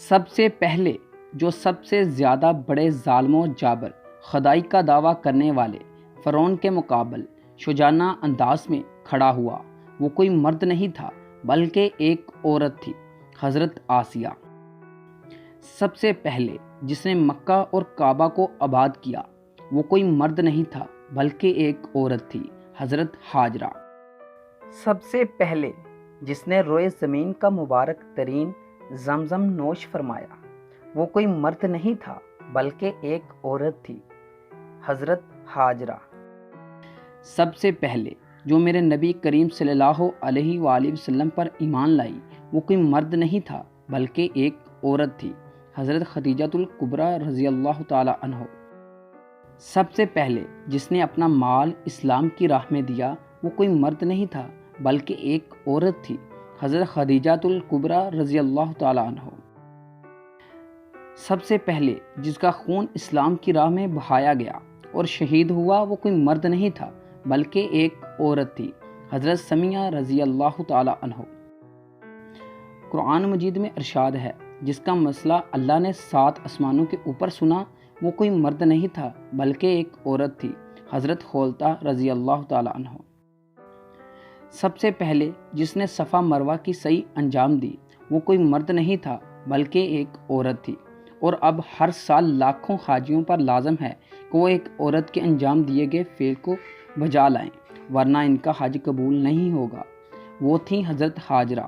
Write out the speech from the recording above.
سب سے پہلے جو سب سے زیادہ بڑے ظالم و جابر خدائی کا دعویٰ کرنے والے فرعون کے مقابل شجاعانہ انداز میں کھڑا ہوا وہ کوئی مرد نہیں تھا بلکہ ایک عورت تھی، حضرت آسیہ۔ سب سے پہلے جس نے مکہ اور کعبہ کو آباد کیا وہ کوئی مرد نہیں تھا بلکہ ایک عورت تھی، حضرت ہاجرہ۔ سب سے پہلے جس نے روئے زمین کا مبارک ترین زمزم نوش فرمایا وہ کوئی مرد نہیں تھا بلکہ ایک عورت تھی، حضرت ہاجرہ۔ سب سے پہلے جو میرے نبی کریم صلی اللہ علیہ وآلہ وسلم پر ایمان لائی وہ کوئی مرد نہیں تھا بلکہ ایک عورت تھی، حضرت خدیجۃ الکبریٰ رضی اللہ تعالی عنہ۔ سب سے پہلے جس نے اپنا مال اسلام کی راہ میں دیا وہ کوئی مرد نہیں تھا بلکہ ایک عورت تھی، حضرت خدیجۃ الکبریٰ رضی اللہ تعالی عنہ۔ سب سے پہلے جس کا خون اسلام کی راہ میں بہایا گیا اور شہید ہوا وہ کوئی مرد نہیں تھا بلکہ ایک عورت تھی، حضرت سمیہ رضی اللہ تعالی عنہ۔ قرآن مجید میں ارشاد ہے جس کا مسئلہ اللہ نے 7 آسمانوں کے اوپر سنا وہ کوئی مرد نہیں تھا بلکہ ایک عورت تھی، حضرت خولتہ رضی اللہ تعالی عنہ۔ سب سے پہلے جس نے صفا مروہ کی سعی انجام دی وہ کوئی مرد نہیں تھا بلکہ ایک عورت تھی، اور اب ہر سال لاکھوں حاجیوں پر لازم ہے کہ وہ ایک عورت کے انجام دیے گئے فعل کو بجا لائیں ورنہ ان کا حج قبول نہیں ہوگا، وہ تھیں حضرت ہاجرہ۔